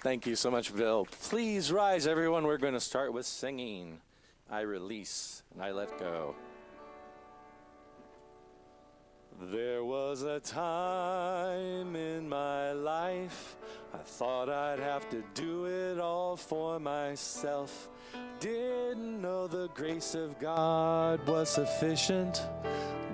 Thank you so much, Bill. Please rise, everyone. We're going to start with singing. I release and I let go. There was a time in my life I thought I'd have to do it all for myself. Didn't know the grace of God was sufficient.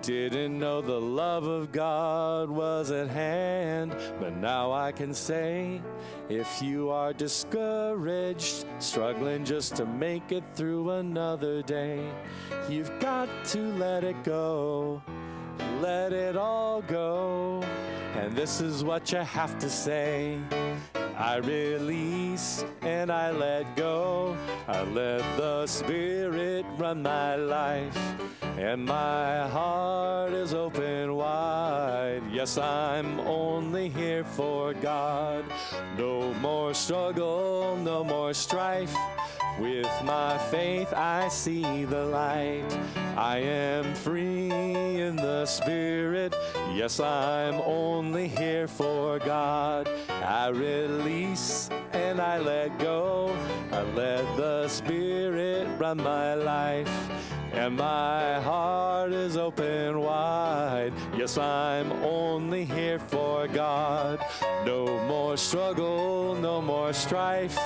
Didn't know the love of God was at hand. But now I can say, if you are discouraged, struggling just to make it through another day, you've got to let it go. Let it all go. And this is what you have to say. I release and I let go. I let the Spirit run my life, and my heart is open wide. Yes, I'm only here for God. No more struggle, no more strife. With my faith I see the light. I am free in the Spirit. Yes, I'm only here for God. I release and I let go. I let the Spirit run my life, and my heart is open wide. Yes, I'm only here for God. No more struggle, no more strife.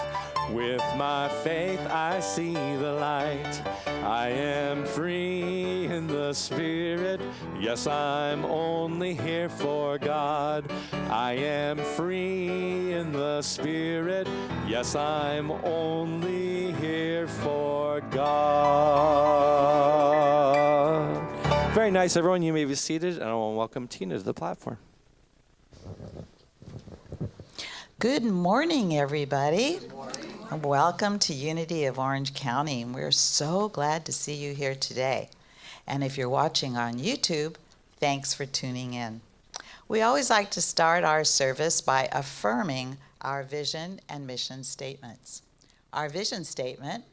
With my faith I see the light. I am free in the Spirit. Yes, I'm only here for God. I am free in the Spirit. Yes, I'm only here for God. Very nice, everyone. You may be seated, and I want to welcome Tina to the platform. Good morning, everybody. Good morning. Welcome to Unity of Orange County. We're so glad to see you here today. And if you're watching on YouTube, thanks for tuning in. We always like to start our service by affirming our vision and mission statements. Our vision statement,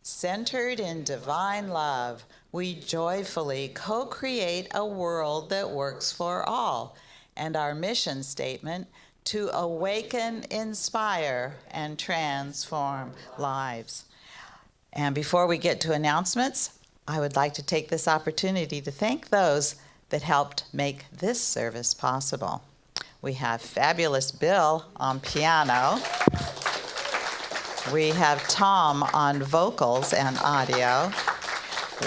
centered in divine love, we joyfully co-create a world that works for all. And our mission statement, to awaken, inspire, and transform lives. And before we get to announcements, I would like to take this opportunity to thank those that helped make this service possible. We have fabulous Bill on piano. We have Tom on vocals and audio.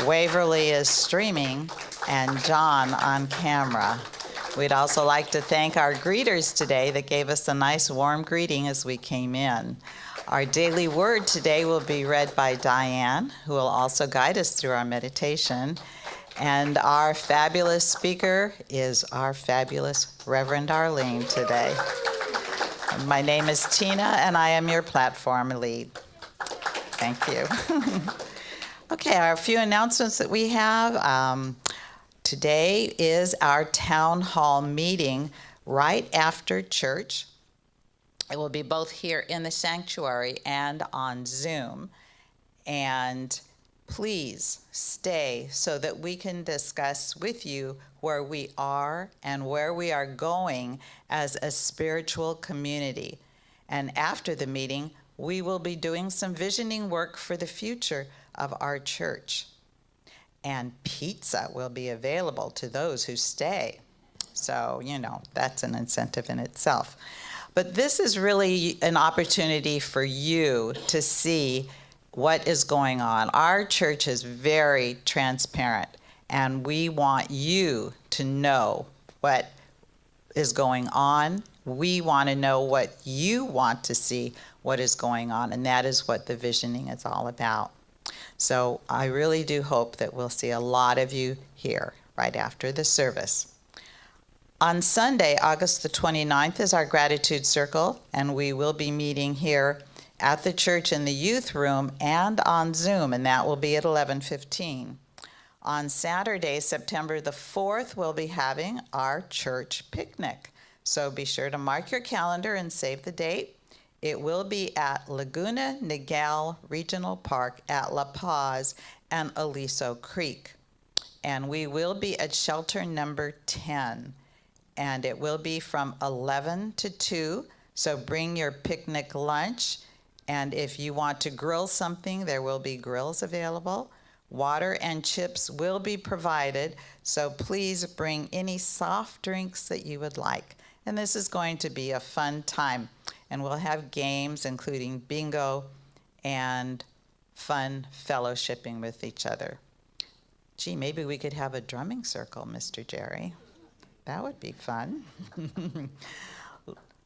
Waverly is streaming, and John on camera. We'd also like to thank our greeters today that gave us a nice warm greeting as we came in. Our daily word today will be read by Diane, who will also guide us through our meditation. And our fabulous speaker is our fabulous Reverend Arlene today. My name is Tina, and I am your platform lead. Thank you. Okay, our few announcements that we have. Today is our town hall meeting right after church. It will be both here in the sanctuary and on Zoom. And please stay so that we can discuss with you where we are and where we are going as a spiritual community. And after the meeting, we will be doing some visioning work for the future of our church. And pizza will be available to those who stay. So, that's an incentive in itself. But this is really an opportunity for you to see what is going on. Our church is very transparent, and we want you to know what is going on. We want to know what you want to see, what is going on, and that is what the visioning is all about. So I really do hope that we'll see a lot of you here right after the service. On Sunday, August the 29th, is our Gratitude Circle, and we will be meeting here at the church in the youth room and on Zoom, and that will be at 11:15. On Saturday, September the 4th, we'll be having our church picnic. So be sure to mark your calendar and save the date. It will be at Laguna Niguel Regional Park at La Paz and Aliso Creek. And we will be at shelter number 10. And it will be from 11 to 2. So bring your picnic lunch. And if you want to grill something, there will be grills available. Water and chips will be provided. So please bring any soft drinks that you would like. And this is going to be a fun time. And we'll have games, including bingo and fun fellowshipping with each other. Gee, maybe we could have a drumming circle, Mr. Jerry. That would be fun.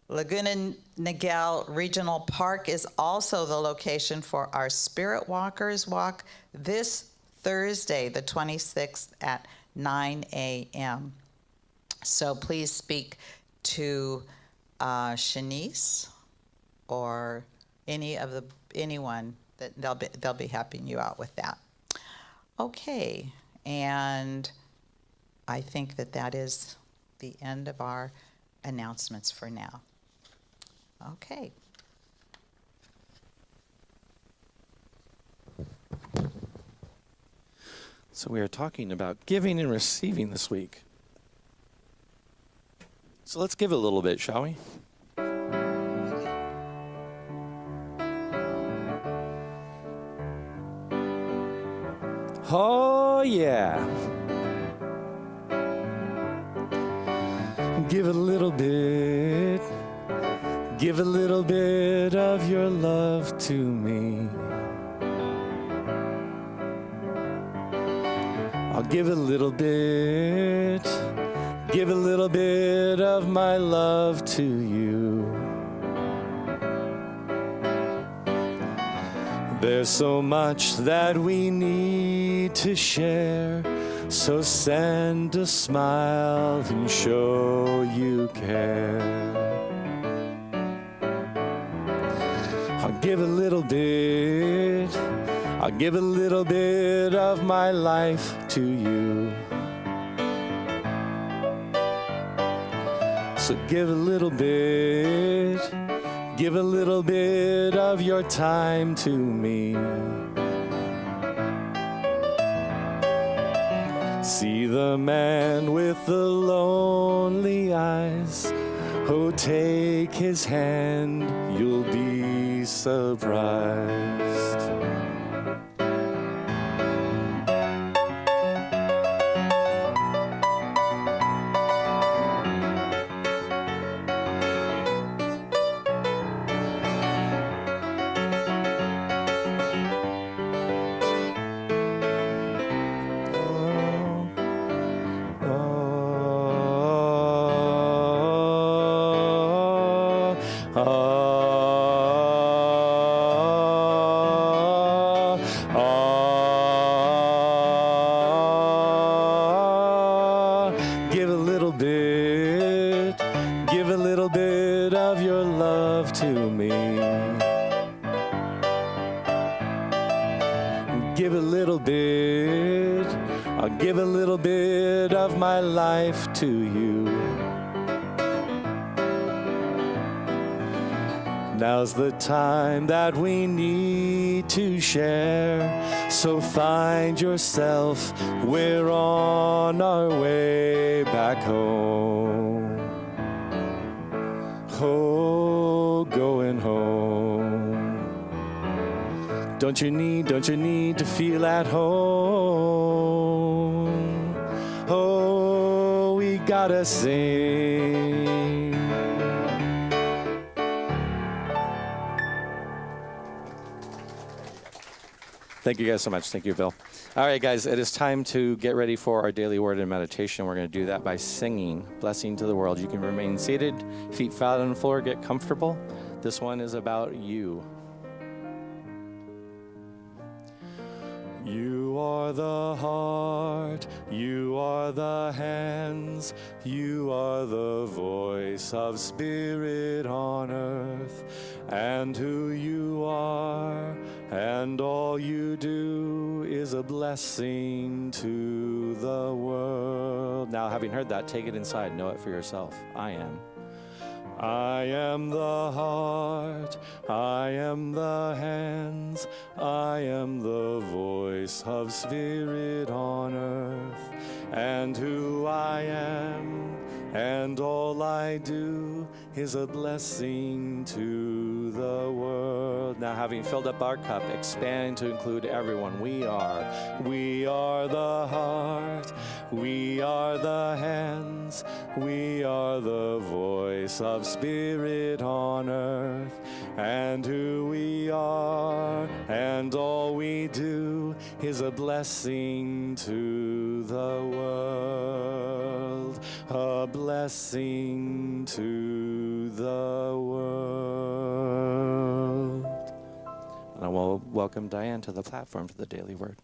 Laguna Niguel Regional Park is also the location for our Spirit Walkers Walk this Thursday, the 26th at 9 a.m. So please speak to Shanice or anyone that they'll be helping you out with that. Okay, and I think that is the end of our announcements for now. Okay. So we are talking about giving and receiving this week. So let's give a little bit, shall we? Oh, yeah. Give a little bit. Give a little bit of your love to me. I'll give a little bit. Give a little bit of my love to you. There's so much that we need to share, so send a smile and show you care. I'll give a little bit, I'll give a little bit of my life to you. So give a little bit, give a little bit of your time to me. See the man with the lonely eyes. Oh, take his hand, you'll be surprised. little bit. I'll give a little bit of my life to you. Now's the time that we need to share. So find yourself, we're on our way back home. Oh, going home. Don't you need to feel at home? Oh, we gotta sing. Thank you guys so much. Thank you, Bill. All right, guys, it is time to get ready for our daily word and meditation. We're going to do that by singing Blessing to the World. You can remain seated, feet flat on the floor, get comfortable. This one is about you. You are the heart, you are the hands, you are the voice of spirit on earth, and who you are, and all you do is a blessing to the world. Now, having heard that, take it inside, know it for yourself. I am the heart, I am the hands, I am the voice of spirit on earth, and who I am, and all I do is a blessing to the world. Now, having filled up our cup, expand to include everyone. We are the heart, we are the hands, we are the voice of spirit on earth, and who we are, and all we do is a blessing to the world, a blessing to the world. And I will welcome Diane to the platform for the Daily Word.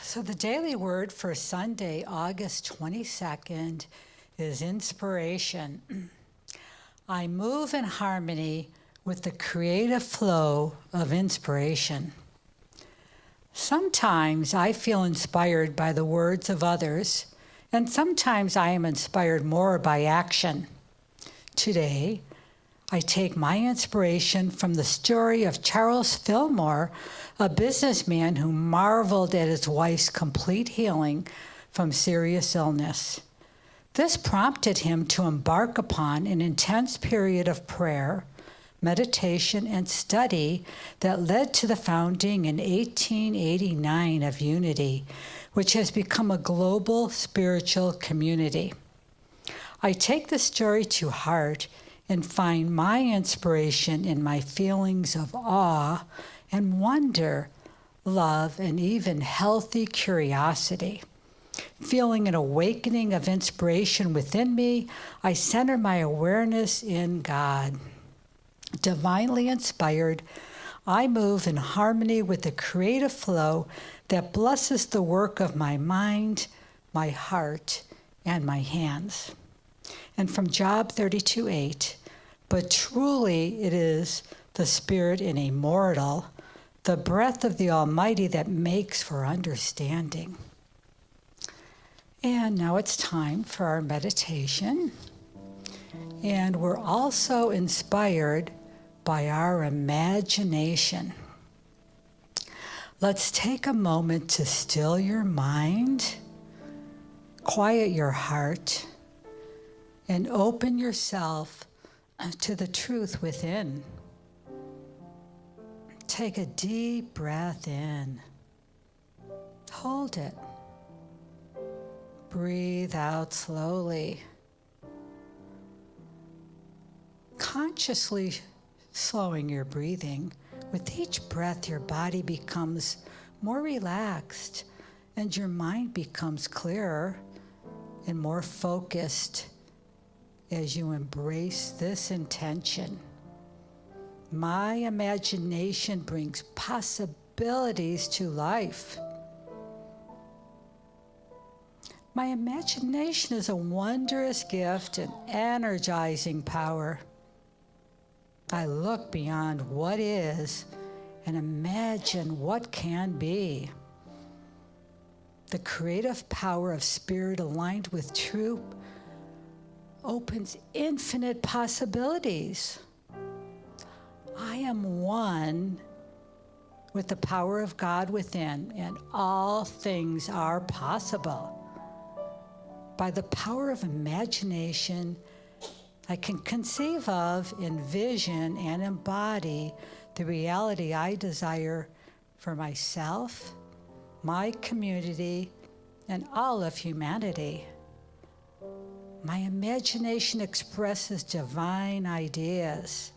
So the daily word for Sunday, August 22nd, is inspiration. I move in harmony with the creative flow of inspiration. Sometimes I feel inspired by the words of others, and sometimes I am inspired more by action. Today, I take my inspiration from the story of Charles Fillmore, a businessman who marveled at his wife's complete healing from serious illness. This prompted him to embark upon an intense period of prayer, meditation, and study that led to the founding in 1889 of Unity, which has become a global spiritual community. I take the story to heart and find my inspiration in my feelings of awe and wonder, love, and even healthy curiosity. Feeling an awakening of inspiration within me, I center my awareness in God. Divinely inspired, I move in harmony with the creative flow that blesses the work of my mind, my heart, and my hands. And from Job 32:8, but truly it is the Spirit in a mortal, the breath of the Almighty that makes for understanding. And now it's time for our meditation. And we're also inspired by our imagination. Let's take a moment to still your mind, quiet your heart, and open yourself to the truth within. Take a deep breath in. Hold it. Breathe out slowly. Consciously slowing your breathing, with each breath your body becomes more relaxed and your mind becomes clearer and more focused as you embrace this intention. My imagination brings possibilities to life. My imagination is a wondrous gift and energizing power. I look beyond what is and imagine what can be. The creative power of spirit aligned with truth opens infinite possibilities. I am one with the power of God within, and all things are possible. By the power of imagination, I can conceive of, envision, and embody the reality I desire for myself, my community, and all of humanity. My imagination expresses divine ideas.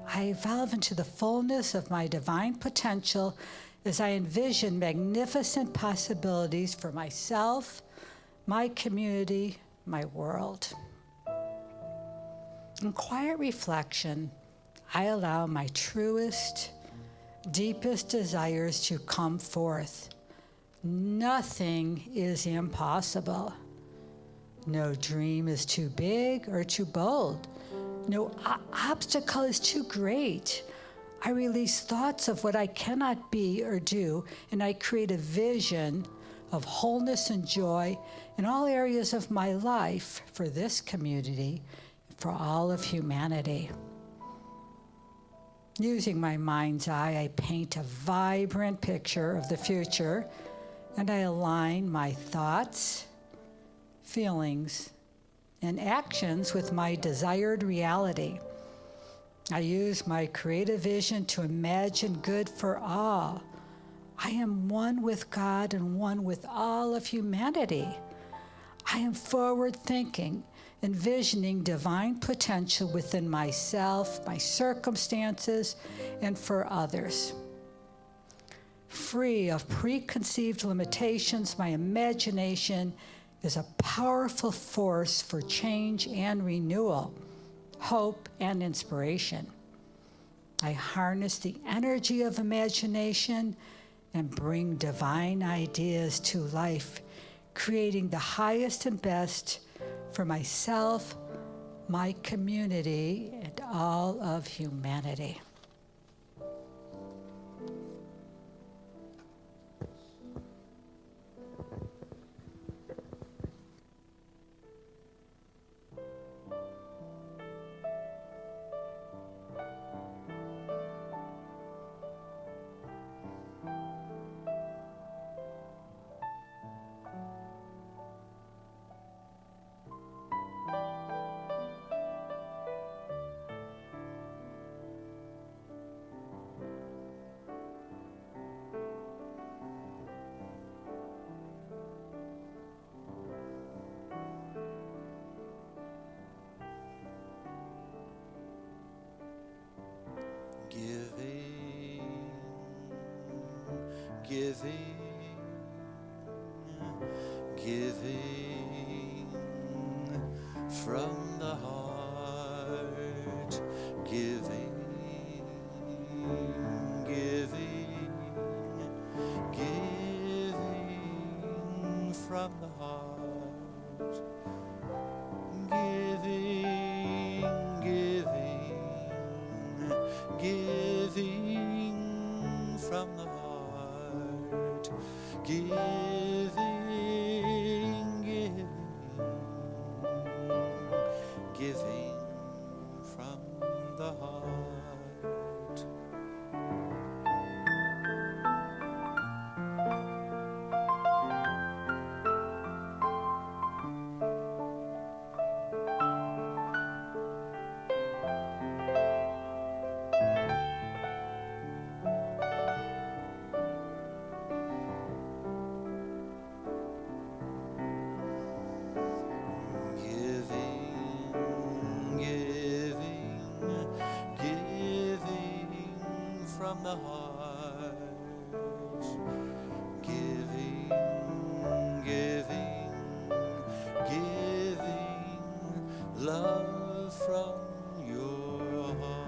I evolve into the fullness of my divine potential as I envision magnificent possibilities for myself, my community, my world. In quiet reflection, I allow my truest, deepest desires to come forth. Nothing is impossible. No dream is too big or too bold. No obstacle is too great. I release thoughts of what I cannot be or do, and I create a vision of wholeness and joy in all areas of my life for this community, for all of humanity. Using my mind's eye, I paint a vibrant picture of the future, and I align my thoughts, feelings, and actions with my desired reality. I use my creative vision to imagine good for all. I am one with God and one with all of humanity. I am forward-thinking, envisioning divine potential within myself, my circumstances, and for others. Free of preconceived limitations, my imagination is a powerful force for change and renewal, hope and inspiration. I harness the energy of imagination and bring divine ideas to life, creating the highest and best for myself, my community, and all of humanity. Giving from the heart, giving from the heart, giving from the heart, giving from the heart. From the heart, giving love from your heart.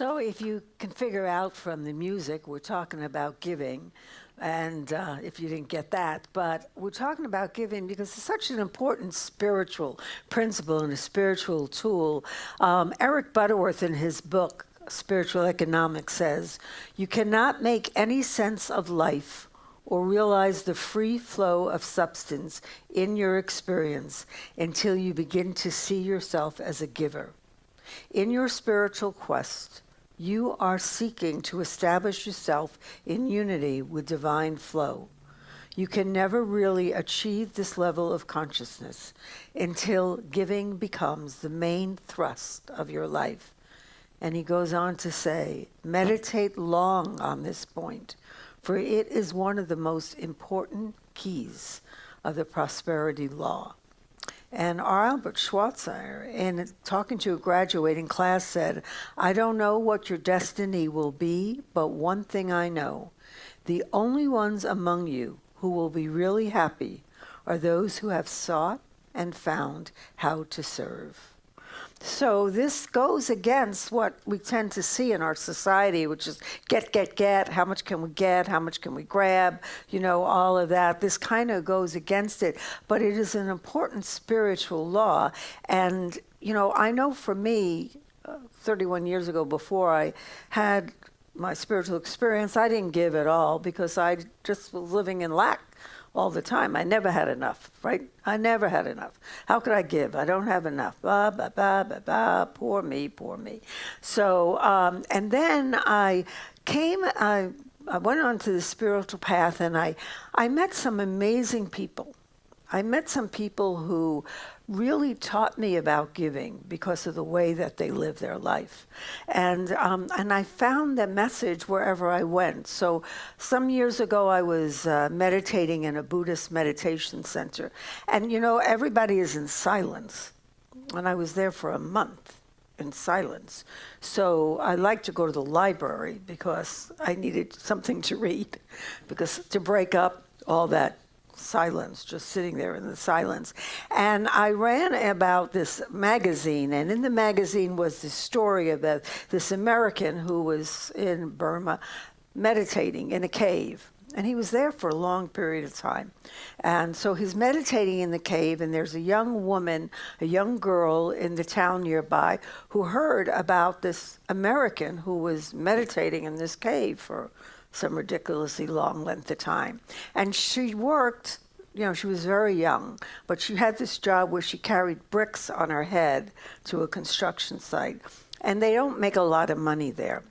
So if you can figure out from the music, we're talking about giving, and if you didn't get that, but we're talking about giving because it's such an important spiritual principle and a spiritual tool. Eric Butterworth, in his book, Spiritual Economics, says, "You cannot make any sense of life or realize the free flow of substance in your experience until you begin to see yourself as a giver. In your spiritual quest, you are seeking to establish yourself in unity with divine flow. You can never really achieve this level of consciousness until giving becomes the main thrust of your life." And he goes on to say, meditate long on this point, for it is one of the most important keys of the prosperity law. And Albert Schweitzer, in talking to a graduating class, said, "I don't know what your destiny will be, but one thing I know. The only ones among you who will be really happy are those who have sought and found how to serve." So this goes against what we tend to see in our society, which is get, how much can we get, how much can we grab, all of that. This kind of goes against it, but it is an important spiritual law. And, I know for me, 31 years ago, before I had my spiritual experience, I didn't give at all because I just was living in lack all the time. I never had enough, right? I never had enough. How could I give? I don't have enough. Blah, blah, blah, blah, blah. Poor me, poor me. So, and then I went on to the spiritual path, and I met some amazing people. I met some people who really taught me about giving because of the way that they live their life. And I found the message wherever I went. So some years ago, I was meditating in a Buddhist meditation center. And, everybody is in silence. And I was there for a month in silence. So I like to go to the library because I needed something to read, because to break up all that silence, just sitting there in the silence. And I ran about this magazine, and in the magazine was this story of this American who was in Burma meditating in a cave. And he was there for a long period of time. And so he's meditating in the cave, and there's a young woman, a young girl in the town nearby who heard about this American who was meditating in this cave for some ridiculously long length of time. And she worked, she was very young, but she had this job where she carried bricks on her head to a construction site. And they don't make a lot of money there.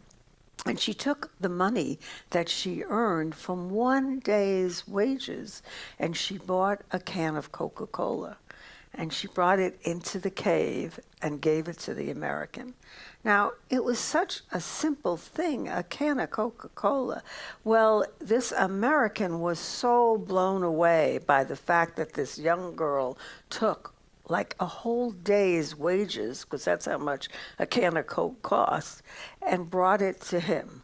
And she took the money that she earned from one day's wages, and she bought a can of Coca-Cola. And she brought it into the cave and gave it to the American. Now, it was such a simple thing, a can of Coca-Cola. Well, this American was so blown away by the fact that this young girl took like a whole day's wages, because that's how much a can of Coke costs, and brought it to him.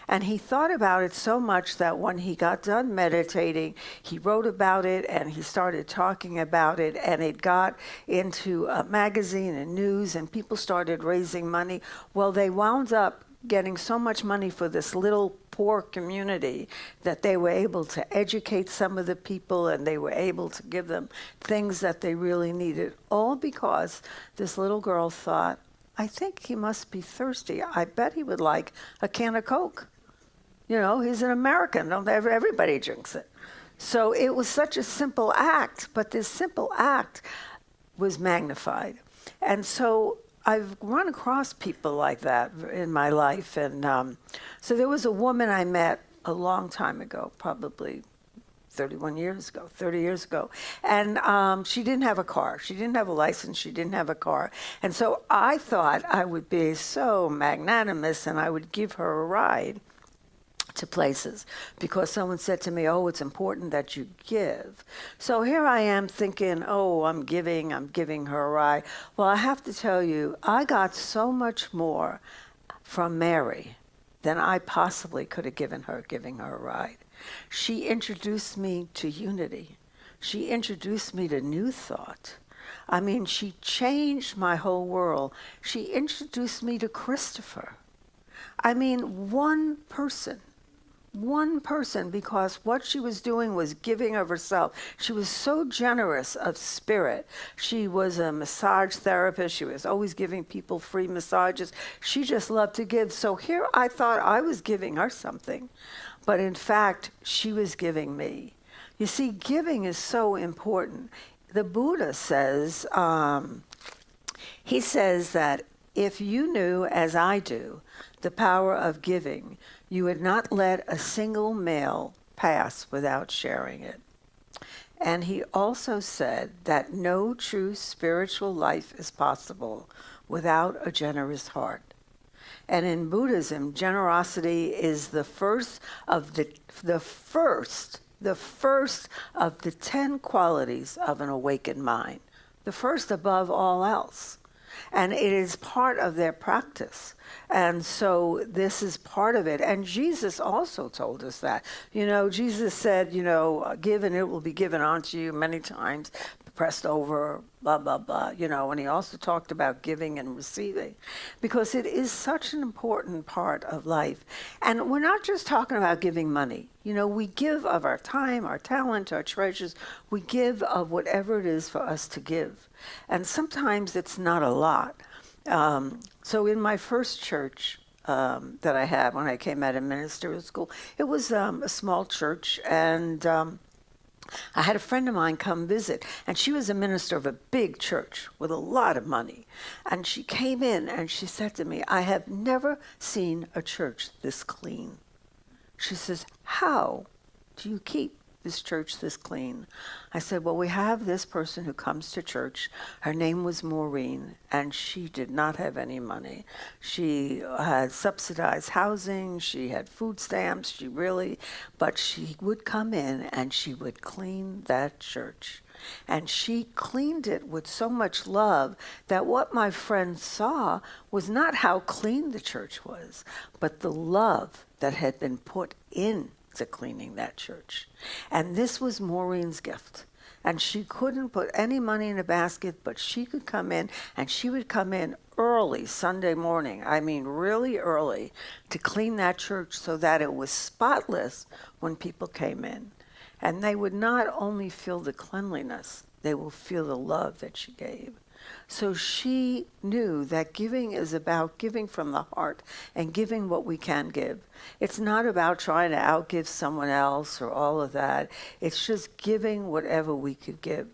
And he thought about it so much that when he got done meditating, he wrote about it and he started talking about it, and it got into a magazine and news, and people started raising money. Well, they wound up getting so much money for this little poor community that they were able to educate some of the people, and they were able to give them things that they really needed, all because this little girl thought, I think he must be thirsty. I bet he would like a can of Coke. He's an American. Everybody drinks it. So it was such a simple act, but this simple act was magnified. And so I've run across people like that in my life. And so there was a woman I met a long time ago, probably 30 years ago. And she didn't have a car. She didn't have a license. She didn't have a car. And so I thought I would be so magnanimous and I would give her a ride to places, because someone said to me, oh, it's important that you give. So here I am thinking, oh, I'm giving her a ride. Well, I have to tell you, I got so much more from Mary than I possibly could have given her, giving her a ride. She introduced me to unity. She introduced me to new thought. I mean, she changed my whole world. She introduced me to Christopher. I mean, one person, because what she was doing was giving of herself. She was so generous of spirit. She was a massage therapist. She was always giving people free massages. She just loved to give. So here I thought I was giving her something, but in fact, she was giving me. You see, giving is so important. The Buddha says, he says that if you knew, as I do, the power of giving, you would not let a single meal pass without sharing it. And he also said that no true spiritual life is possible without a generous heart. And in Buddhism, generosity is the first of the first of the 10 qualities of an awakened mind, the first above all else. And it is part of their practice. And so this is part of it. And Jesus also told us that. You know, Jesus said, you know, give and it will be given unto you many times, pressed over, blah, blah, blah, you know. And he also talked about giving and receiving, because it is such an important part of life. And we're not just talking about giving money. You know, we give of our time, our talent, our treasures. We give of whatever it is for us to give. And sometimes it's not a lot. So in my first church that I had when I came out of ministerial school, it was a small church, and I had a friend of mine come visit, and she was a minister of a big church with a lot of money. And she came in and she said to me, I have never seen a church this clean. She says, how do you keep this church this clean? I said, well, we have this person who comes to church. Her name was Maureen, and she did not have any money. She had subsidized housing. She had food stamps. But she would come in and she would clean that church. And she cleaned it with so much love that what my friend saw was not how clean the church was, but the love that had been put in to cleaning that church. And this was Maureen's gift. And she couldn't put any money in a basket, but she could come in, and she would come in early Sunday morning, I mean really early, to clean that church so that it was spotless when people came in. And they would not only feel the cleanliness, they will feel the love that she gave. So she knew that giving is about giving from the heart and giving what we can give. It's not about trying to outgive someone else or all of that. It's just giving whatever we could give.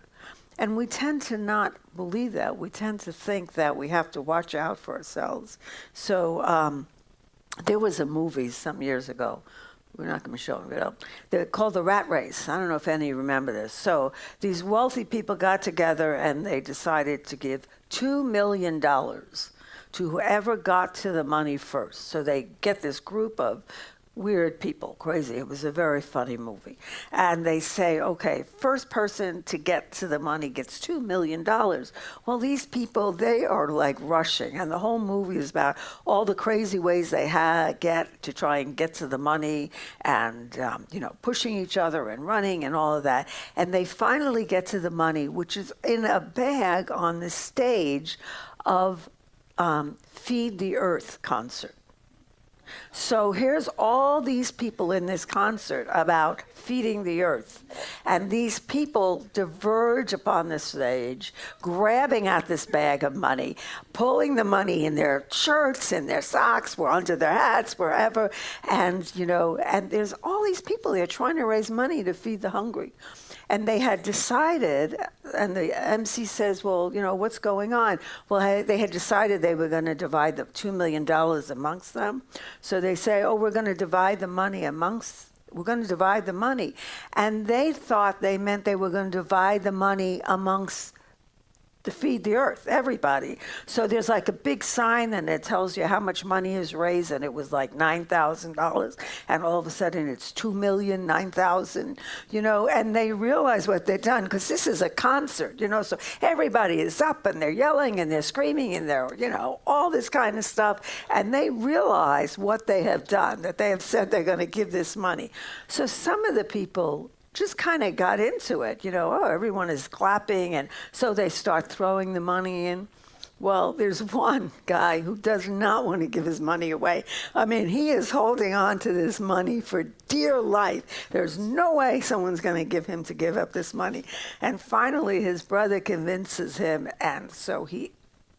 And we tend to not believe that. We tend to think that we have to watch out for ourselves. So there was a movie some years ago. We're not going to show it up. They're called The Rat Race. I don't know if any remember this. So these wealthy people got together and they decided to give $2 million to whoever got to the money first. So they get this group of weird people, crazy. It was a very funny movie. And they say, okay, first person to get to the money gets $2 million. Well, these people, they are like rushing. And the whole movie is about all the crazy ways they get to try and get to the money and, pushing each other and running and all of that. And they finally get to the money, which is in a bag on the stage of Feed the Earth concert. So here's all these people in this concert about feeding the earth. And these people diverge upon the stage, grabbing at this bag of money, pulling the money in their shirts, in their socks, or under their hats, wherever. And, and there's all these people there trying to raise money to feed the hungry. And they had decided, and the MC says, well, what's going on? Well, they had decided they were going to divide the $2 million amongst them. So they say, we're going to divide the money And they thought they meant they were going to divide the money amongst to feed the earth, everybody. So there's like a big sign and it tells you how much money is raised, and it was like $9,000, and all of a sudden it's 2,009,000, and they realize what they've done, because this is a concert, so everybody is up and they're yelling and they're screaming and they're, all this kind of stuff, and they realize what they have done, that they have said they're going to give this money. So some of the people just kind of got into it, everyone is clapping, and so they start throwing the money in. Well, there's one guy who does not want to give his money away. I mean, he is holding on to this money for dear life. There's no way someone's going to give up this money. And finally, his brother convinces him, and so he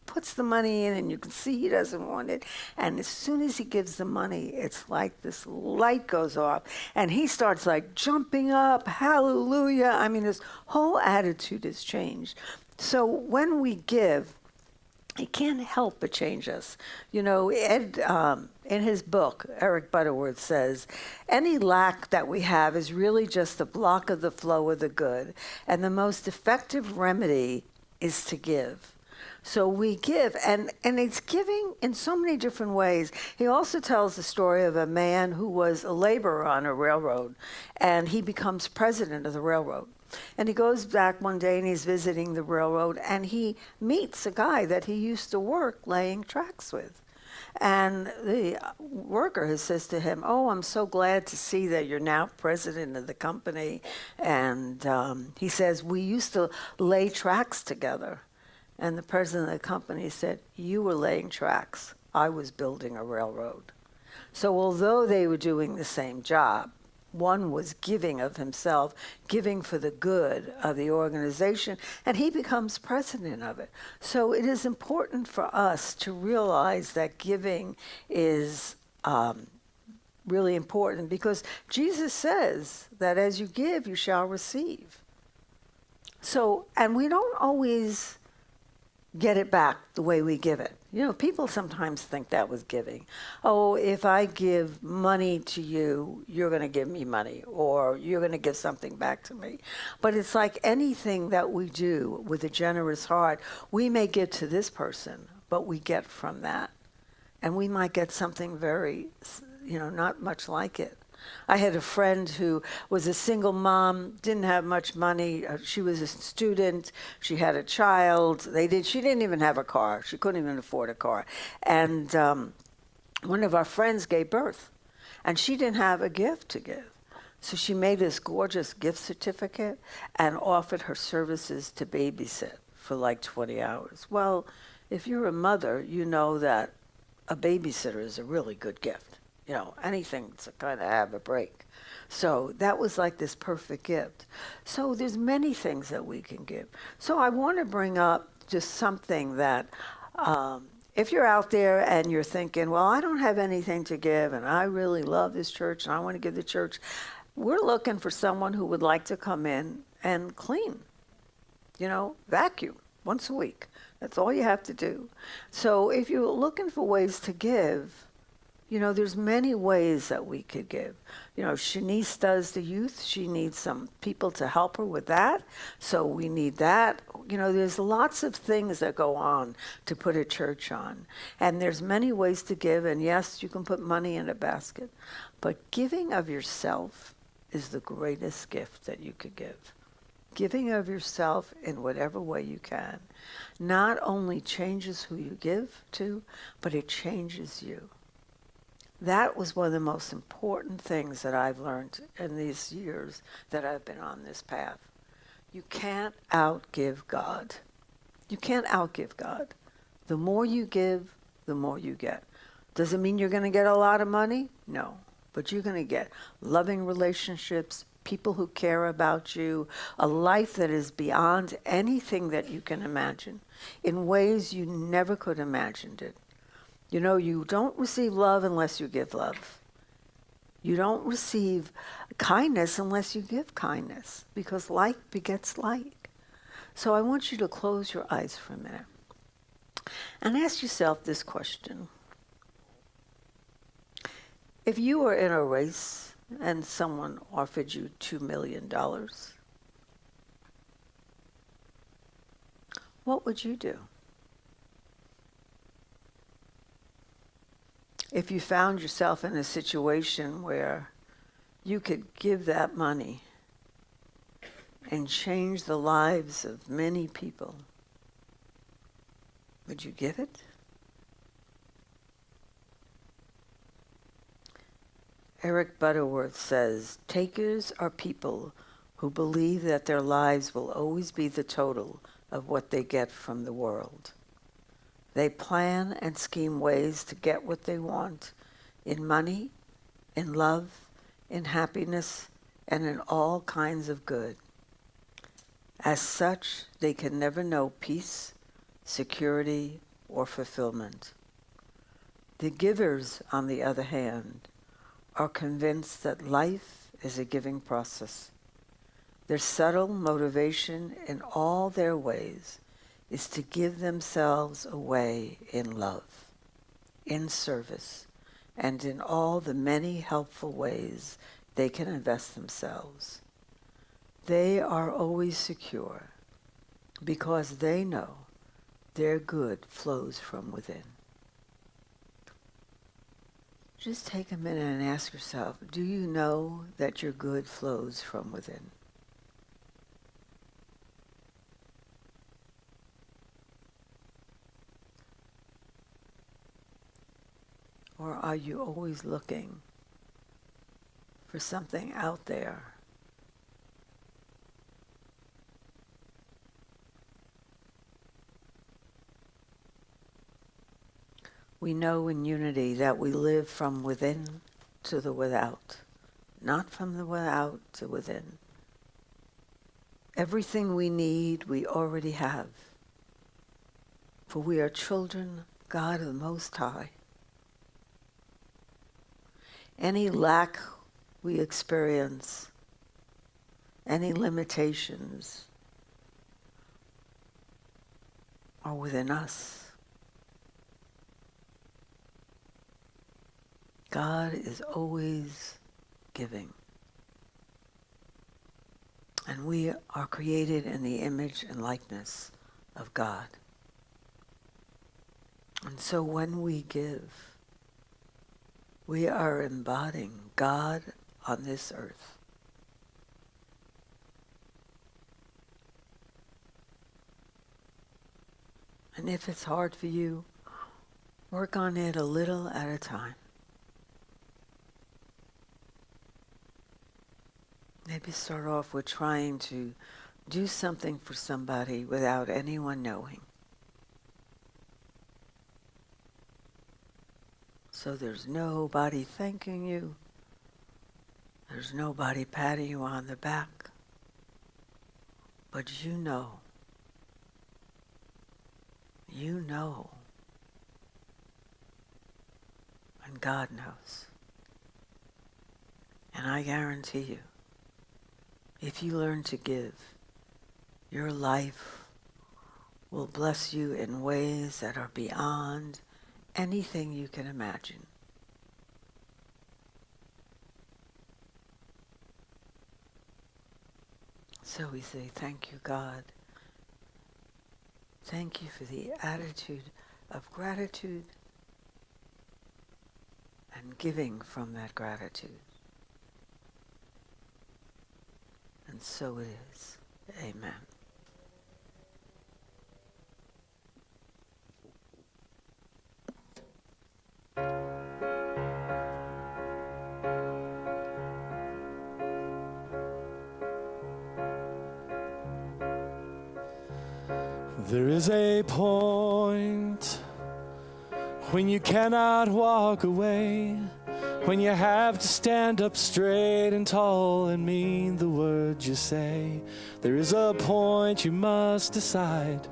puts the money in, and you can see he doesn't want it. And as soon as he gives the money, it's like this light goes off, and he starts like jumping up, hallelujah. I mean, his whole attitude has changed. So when we give, it can't help but change us. You know, Ed, in his book, Eric Butterworth says, any lack that we have is really just a block of the flow of the good, and the most effective remedy is to give. So we give, and it's giving in so many different ways. He also tells the story of a man who was a laborer on a railroad, and he becomes president of the railroad. And he goes back one day and he's visiting the railroad, and he meets a guy that he used to work laying tracks with. And the worker says to him, "Oh, I'm so glad to see that you're now president of the company." And he says, "We used to lay tracks together." And the president of the company said, "You were laying tracks. I was building a railroad." So although they were doing the same job, one was giving of himself, giving for the good of the organization, and he becomes president of it. So it is important for us to realize that giving is really important, because Jesus says that as you give, you shall receive. So, and we don't always get it back the way we give it. You know, people sometimes think that was giving. Oh, if I give money to you, you're going to give me money, or you're going to give something back to me. But it's like anything that we do with a generous heart, we may give to this person, but we get from that. And we might get something very, not much like it. I had a friend who was a single mom, didn't have much money. She was a student. She had a child. She didn't even have a car. She couldn't even afford a car. And one of our friends gave birth, and she didn't have a gift to give. So she made this gorgeous gift certificate and offered her services to babysit for like 20 hours. Well, if you're a mother, you know that a babysitter is a really good gift. You know, anything to kind of have a break. So that was like this perfect gift. So there's many things that we can give. So I want to bring up just something that if you're out there and you're thinking, well, I don't have anything to give, and I really love this church, and I want to give the church, we're looking for someone who would like to come in and clean, vacuum once a week. That's all you have to do. So if you're looking for ways to give, there's many ways that we could give. Shanice does the youth. She needs some people to help her with that. So we need that. There's lots of things that go on to put a church on. And there's many ways to give. And yes, you can put money in a basket. But giving of yourself is the greatest gift that you could give. Giving of yourself in whatever way you can not only changes who you give to, but it changes you. That was one of the most important things that I've learned in these years that I've been on this path. You can't outgive God. You can't outgive God. The more you give, the more you get. Does it mean you're going to get a lot of money? No. But you're going to get loving relationships, people who care about you, a life that is beyond anything that you can imagine, in ways you never could have imagined it. You don't receive love unless you give love. You don't receive kindness unless you give kindness, because like begets like. So I want you to close your eyes for a minute and ask yourself this question. If you were in a race and someone offered you $2 million, what would you do? If you found yourself in a situation where you could give that money and change the lives of many people, would you give it? Eric Butterworth says, takers are people who believe that their lives will always be the total of what they get from the world. They plan and scheme ways to get what they want in money, in love, in happiness, and in all kinds of good. As such, they can never know peace, security, or fulfillment. The givers, on the other hand, are convinced that life is a giving process. Their subtle motivation in all their ways is to give themselves away in love, in service, and in all the many helpful ways they can invest themselves. They are always secure because they know their good flows from within. Just take a minute and ask yourself, do you know that your good flows from within? Or are you always looking for something out there? We know in unity that we live from within to the without, not from the without to within. Everything we need, we already have. For we are children, God of the Most High. Any lack we experience, any limitations are within us. God is always giving. And we are created in the image and likeness of God. And so when we give, we are embodying God on this earth. And if it's hard for you, work on it a little at a time. Maybe start off with trying to do something for somebody without anyone knowing. So there's nobody thanking you. There's nobody patting you on the back. But you know. You know. And God knows. And I guarantee you, if you learn to give, your life will bless you in ways that are beyond anything you can imagine. So we say, thank you, God. Thank you for the attitude of gratitude and giving from that gratitude. And so it is. Amen. There is a point when you cannot walk away, when you have to stand up straight and tall and mean the words you say. There is a point you must decide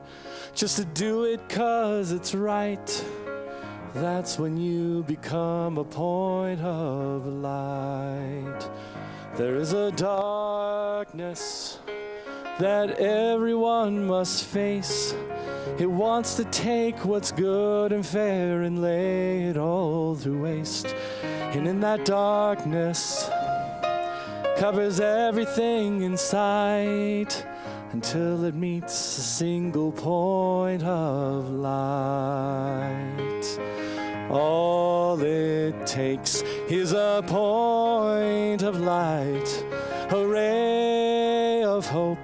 just to do it 'cause it's right. That's when you become a point of light. There is a darkness that everyone must face. It wants to take what's good and fair and lay it all to waste. And in that darkness covers everything in sight until it meets a single point of light. All it takes is a point of light, a ray of hope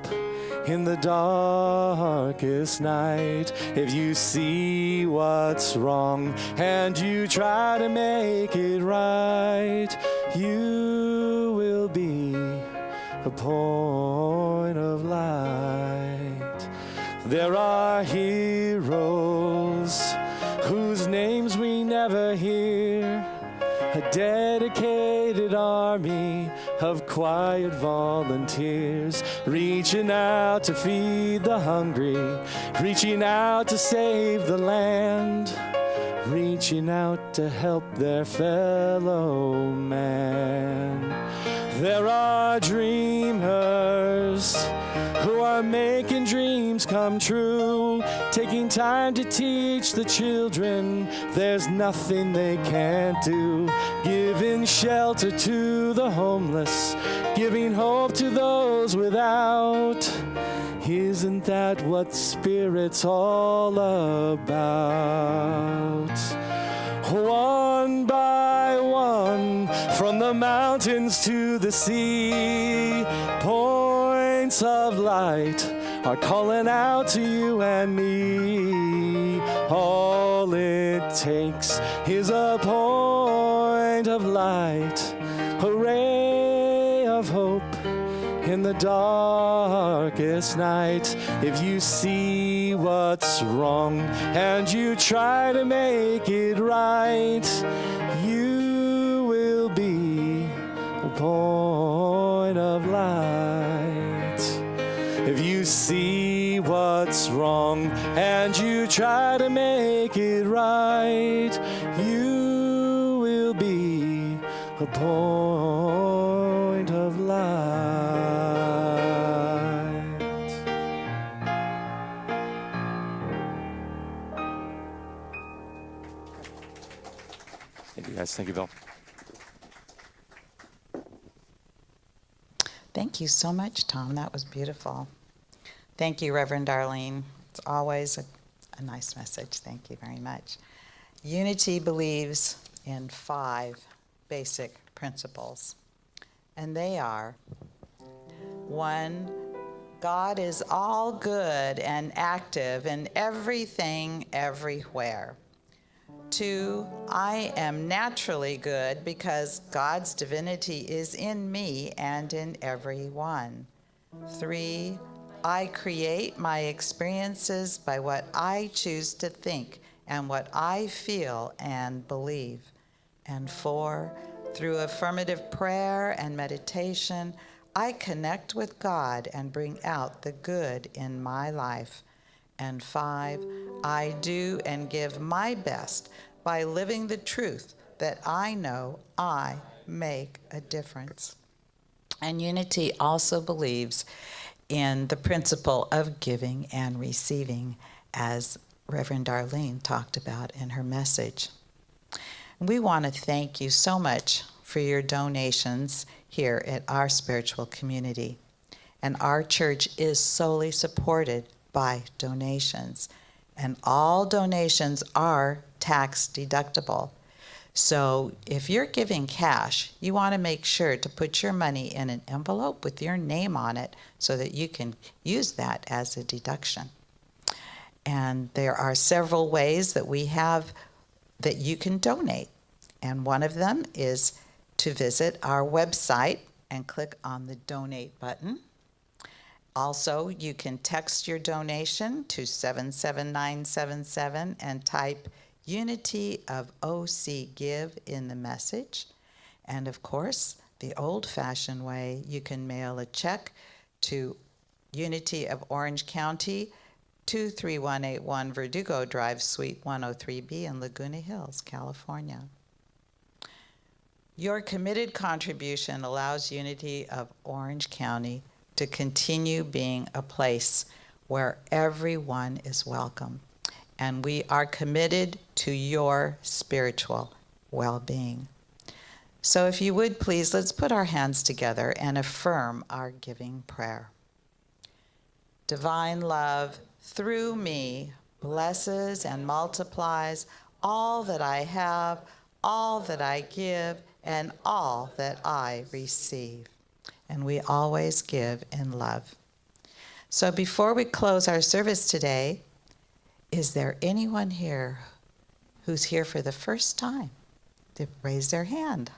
in the darkest night. If you see what's wrong and you try to make it right, you will be a point of light. There are heroes a dedicated army of quiet volunteers, reaching out to feed the hungry, reaching out to save the land, reaching out to help their fellow man. There are dreamers who are making dreams come true, taking time to teach the children there's nothing they can't do, giving shelter to the homeless, giving hope to those without. Isn't that what Spirit's all about? One by one, from the mountains to the sea, points of light are calling out to you and me. All it takes is a point of light, a ray of hope in the darkest night. If you see what's wrong and you try to make it right, you will be a point of light. If you see what's wrong and you try to make it right, you will be a point of light. Thank you, guys. Thank you, Bill. Thank you so much, Tom. That was beautiful. Thank you, Reverend Arlene. It's always a nice message. Thank you very much. Unity believes in 5 basic principles, and they are: 1, God is all good and active in everything, everywhere. 2, I am naturally good because God's divinity is in me and in everyone. 3, I create my experiences by what I choose to think and what I feel and believe. And 4, through affirmative prayer and meditation, I connect with God and bring out the good in my life. And 5, I do and give my best by living the truth that I know I make a difference. And Unity also believes in the principle of giving and receiving, as Reverend Arlene talked about in her message. We want to thank you so much for your donations here at our spiritual community. And our church is solely supported by donations. And all donations are tax deductible. So if you're giving cash, you want to make sure to put your money in an envelope with your name on it so that you can use that as a deduction. And there are several ways that we have that you can donate. And one of them is to visit our website and click on the donate button. Also, you can text your donation to 77977 and type Unity of OC Give in the message. And of course, the old-fashioned way, you can mail a check to Unity of Orange County, 23181 Verdugo Drive, Suite 103B in Laguna Hills, California. Your committed contribution allows Unity of Orange County to continue being a place where everyone is welcome. And we are committed to your spiritual well-being. So if you would please, let's put our hands together and affirm our giving prayer. Divine love, through me, blesses and multiplies all that I have, all that I give, and all that I receive. And we always give in love. So before we close our service today, is there anyone here who's here for the first time? To raise their hand.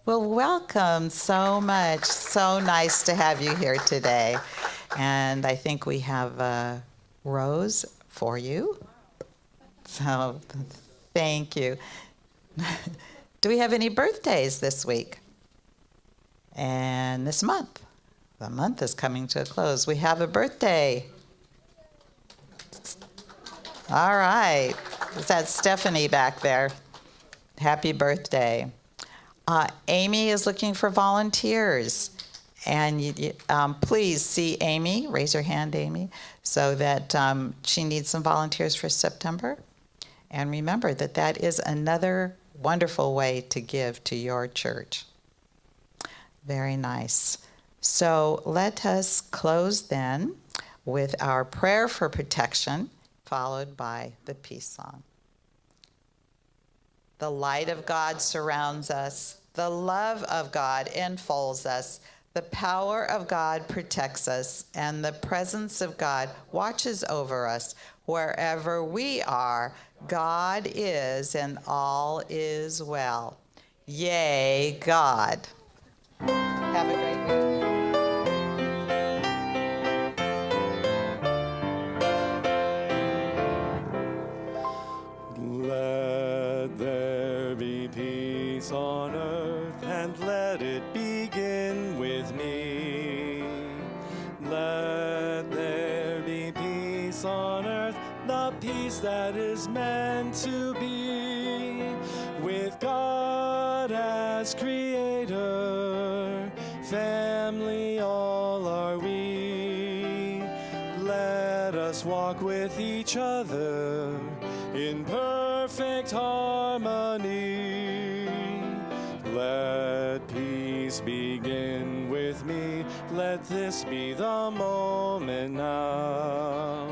Well, welcome so much. So nice to have you here today. And I think we have a rose for you. So thank you. Do we have any birthdays this week? And this month? The month is coming to a close. We have a birthday. All right. Is that Stephanie back there? Happy birthday. Amy is looking for volunteers. And please see Amy. Raise your hand, Amy, so that she needs some volunteers for September. And remember that that is another wonderful way to give to your church. Very nice. So let us close then with our prayer for protection, followed by the peace song. The light of God surrounds us. The love of God enfolds us. The power of God protects us, and the presence of God watches over us. Wherever we are, God is, and all is well. Yay, God. Have a great week. Let there be peace on earth, and let it begin with me. Let there be peace on earth, the peace that is meant to be. With God as creator, family all are we. Let us walk with each other in perfect harmony. Let peace begin with me. Let this be the moment now.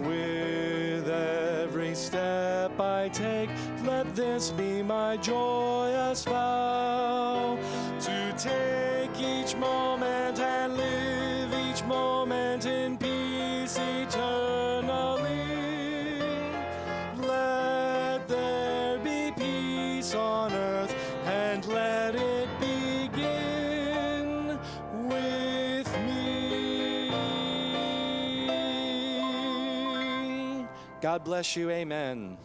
With every step I take, let this be my joyous vow. To take each moment and live each moment in peace eternally. Let there be peace on earth, and let it begin with me. God bless you. Amen.